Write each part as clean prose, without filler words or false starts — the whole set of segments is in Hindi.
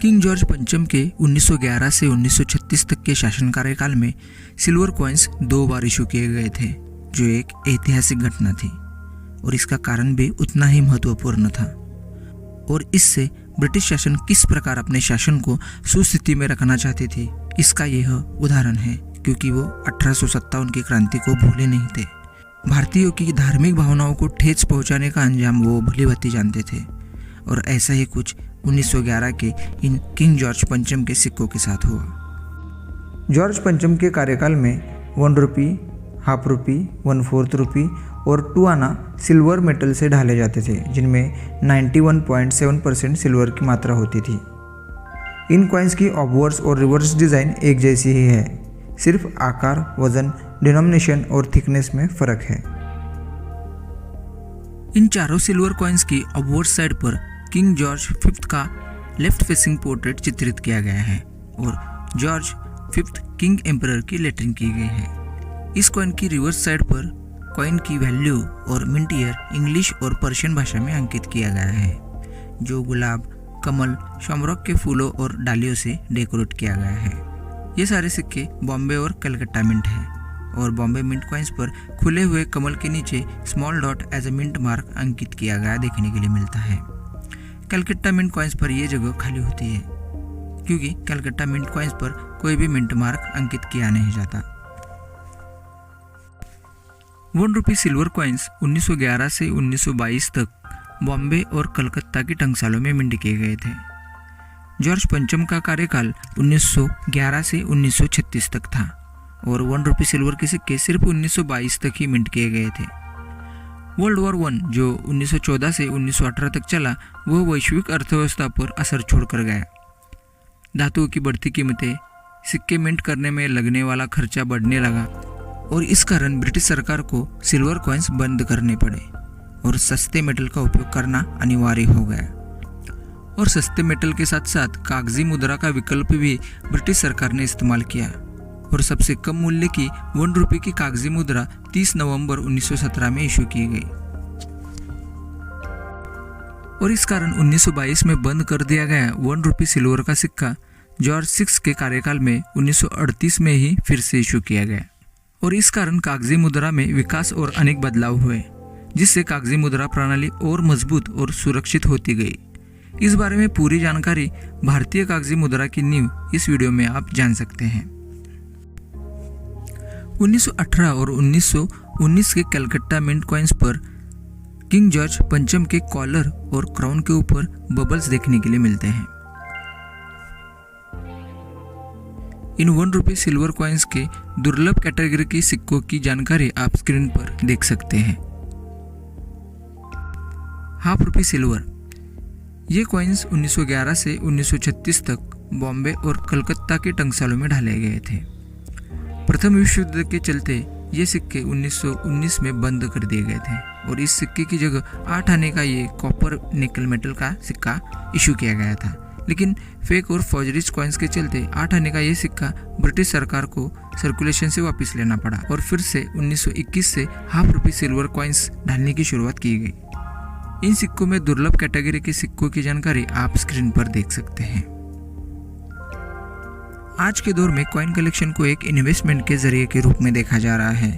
किंग जॉर्ज पंचम के 1911 से 1936 तक के शासन कार्यकाल में सिल्वर कॉइन्स 2 बार इशू किए गए थे, जो एक ऐतिहासिक घटना थी और इसका कारण भी उतना ही महत्वपूर्ण था। और इससे ब्रिटिश शासन किस प्रकार अपने शासन को सुस्थिति में रखना चाहती थी, इसका यह उदाहरण है, क्योंकि वो 1857 की क्रांति को भूले नहीं थे। भारतीयों की धार्मिक भावनाओं को ठेस पहुंचाने का अंजाम वो भलीभांति जानते थे और ऐसा ही कुछ 1911 के इन किंग जॉर्ज पंचम के सिक्कों के साथ हुआ। जॉर्ज पंचम के कार्यकाल में 1 रुपी, हाफ रुपी, 1/4 रुपी और 2 आना सिल्वर मेटल से ढाले जाते थे, जिनमें 91.7% सिल्वर की मात्रा होती थी। इन कॉइन्स की ऑबवर्स और रिवर्स डिज़ाइन एक जैसी ही है, सिर्फ आकार, वजन, डिनोमिनेशन और थिकनेस में फ़र्क है। इन चारों सिल्वर कॉइन्स की ऑबवर्स साइड पर किंग जॉर्ज 5th का लेफ्ट फेसिंग पोर्ट्रेट चित्रित किया गया है और जॉर्ज 5th किंग एम्परर की लेटरिंग की गई है। इस कॉइन की रिवर्स साइड पर कॉइन की वैल्यू और मिंट ईयर इंग्लिश और पर्शियन भाषा में अंकित किया गया है, जो गुलाब, कमल, शमरोक के फूलों और डालियों से डेकोरेट किया गया है। ये सारे सिक्के बॉम्बे और कलकत्ता मिंट है और बॉम्बे मिंट कॉइन्स पर खुले हुए कमल के नीचे small dot as a mint mark अंकित किया गया देखने के लिए मिलता है। कलकत्ता मिंट कॉइन्स पर यह जगह खाली होती है, क्योंकि कलकत्ता मिंट कॉइन्स पर कोई भी मिंट मार्क अंकित किया नहीं जाता। 1 रुपी सिल्वर कॉइन्स 1911 से 1922 तक बॉम्बे और कलकत्ता की टंकसालों में मिंट किए गए थे। जॉर्ज पंचम का कार्यकाल 1911 से 1936 तक था और 1 रुपी सिल्वर के सिक्के सिर्फ 1922 तक ही मिंट किए गए थे। वर्ल्ड वॉर 1 जो 1914 से 1918 तक चला, वह वैश्विक अर्थव्यवस्था पर असर छोड़कर गया। धातुओं की बढ़ती कीमतें, सिक्के मिंट करने में लगने वाला खर्चा बढ़ने लगा और इस कारण ब्रिटिश सरकार को सिल्वर कॉइन्स बंद करने पड़े और सस्ते मेटल का उपयोग करना अनिवार्य हो गया। और सस्ते मेटल के साथ साथ कागजी मुद्रा का विकल्प भी ब्रिटिश सरकार ने इस्तेमाल किया और सबसे कम मूल्य की 1 रुपये की कागजी मुद्रा 30 नवंबर 1917 में इशू की गई और इस कारण 1922 में बंद कर दिया गया 1 रुपये सिल्वर का सिक्का जॉर्ज 6 के कार्यकाल में 1938 में ही फिर से इशू किया गया और इस कारण कागजी मुद्रा में विकास और अनेक बदलाव हुए, जिससे कागजी मुद्रा प्रणाली और मजबूत और सुरक्षित होती गई। इस बारे में पूरी जानकारी भारतीय कागजी मुद्रा की नींव इस वीडियो में आप जान सकते हैं। 1918 और 1919 के कलकत्ता मिंट कॉइन्स पर किंग जॉर्ज पंचम के कॉलर और क्राउन के ऊपर बबल्स देखने के लिए मिलते हैं। इन 1 रुपये सिल्वर कॉइन्स के दुर्लभ कैटेगरी के सिक्कों की जानकारी आप स्क्रीन पर देख सकते हैं। हाफ रुपये सिल्वर, ये कॉइन्स 1911 से 1936 तक बॉम्बे और कलकत्ता के टंकसालों में ढाले गए थे। प्रथम विश्व युद्ध के चलते ये सिक्के 1919 में बंद कर दिए गए थे और इस सिक्के की जगह 8 आने का ये कॉपर निकल मेटल का सिक्का इशू किया गया था, लेकिन फेक और फॉर्जरीज कॉइन्स के चलते 8 आने का ये सिक्का ब्रिटिश सरकार को सर्कुलेशन से वापस लेना पड़ा और फिर से 1921 से हाफ रुपये सिल्वर कॉइन्स ढालने की शुरुआत की गई। इन सिक्कों में दुर्लभ कैटेगरी के सिक्कों की जानकारी आप स्क्रीन पर देख सकते हैं। आज के दौर में कॉइन कलेक्शन को एक इन्वेस्टमेंट के जरिए के रूप में देखा जा रहा है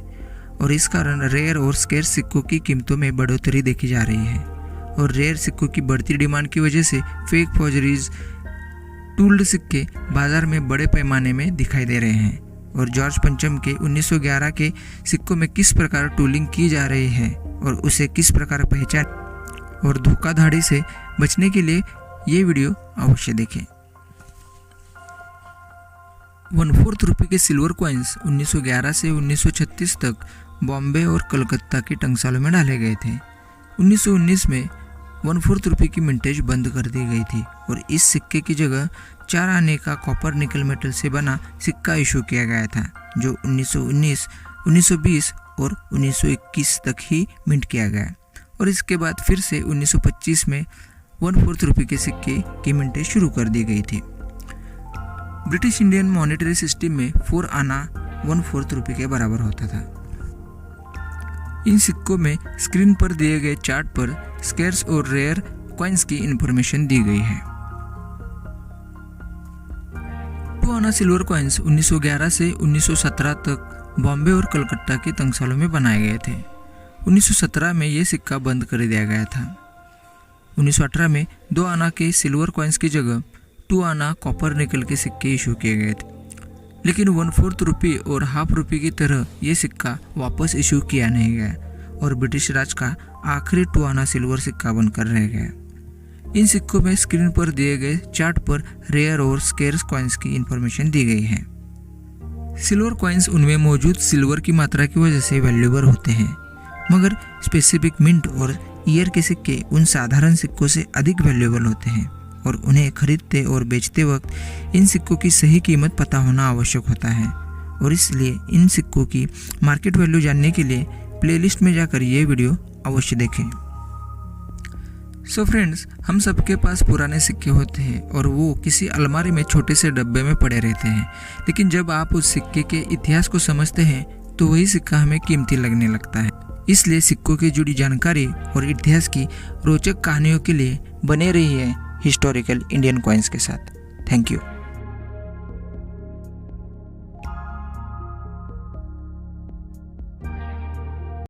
और इस कारण रेयर और स्केर्स सिक्कों की कीमतों में बढ़ोतरी देखी जा रही है और रेयर सिक्कों की बढ़ती डिमांड की वजह से फेक फॉर्जरीज टूल्ड सिक्के बाजार में बड़े पैमाने में दिखाई दे रहे हैं और जॉर्ज पंचम के 1911 के सिक्कों में किस प्रकार टूलिंग की जा रही है और उसे किस प्रकार पहचान और धोखाधड़ी से बचने के लिए ये वीडियो अवश्य देखें। 1/4 रुपये के सिल्वर कॉइन्स 1911 से 1936 तक बॉम्बे और कलकत्ता की टंकसालों में डाले गए थे। 1919 में 1/4 रुपये की मिंटेज बंद कर दी गई थी और इस सिक्के की जगह 4 आने का कॉपर निकल मेटल से बना सिक्का इशू किया गया था, जो 1919, 1920 और 1921 तक ही मिंट किया गया और इसके बाद फिर से 1925 में 1/4 रुपये के सिक्के की मिंटेज शुरू कर दी गई थी। ब्रिटिश इंडियन मॉनेटरी सिस्टम में 4 आना 1/4 रुपये के बराबर होता था। इन सिक्कों में स्क्रीन पर दिए गए चार्ट पर स्केर्स और रेयर कॉइन्स की इंफॉर्मेशन दी गई है। आना सिल्वर कॉइन्स 1911 से 1917 तक बॉम्बे और कलकत्ता के तंगसालों में बनाए गए थे। 1917 में ये सिक्का बंद कर दिया गया था। 1918 में 2 आना के सिल्वर कॉइन्स की जगह 2 आना कॉपर निकल के सिक्के इशू किए गए थे, लेकिन 1/4 रुपये और हाफ रुपये की तरह ये सिक्का वापस इशू किया नहीं गया और ब्रिटिश राज का आखिरी 2 आना सिल्वर सिक्का बनकर रह गया। इन सिक्कों में स्क्रीन पर दिए गए चार्ट पर रेयर और स्केर्स कॉइन्स की इंफॉर्मेशन दी गई है। सिल्वर कॉइन्स उनमें मौजूद सिल्वर की मात्रा की वजह से वैल्यूएबल होते हैं, मगर स्पेसिफिक मिंट और ईयर के सिक्के उन साधारण सिक्कों से अधिक वैल्यूएबल होते हैं और उन्हें खरीदते और बेचते वक्त इन सिक्कों की सही कीमत पता होना आवश्यक होता है। और इसलिए इन सिक्कों की मार्केट वैल्यू जानने के लिए प्लेलिस्ट में जाकर ये वीडियो अवश्य देखें। सो फ्रेंड्स, हम सबके पास पुराने सिक्के होते हैं और वो किसी अलमारी में छोटे से डब्बे में पड़े रहते हैं, लेकिन जब आप उस सिक्के के इतिहास को समझते हैं तो वही सिक्का हमें कीमती लगने लगता है। इसलिए सिक्कों की जुड़ी जानकारी और इतिहास की रोचक कहानियों के लिए बने रहिए हिस्टोरिकल इंडियन कॉइन्स के साथ। Thank you.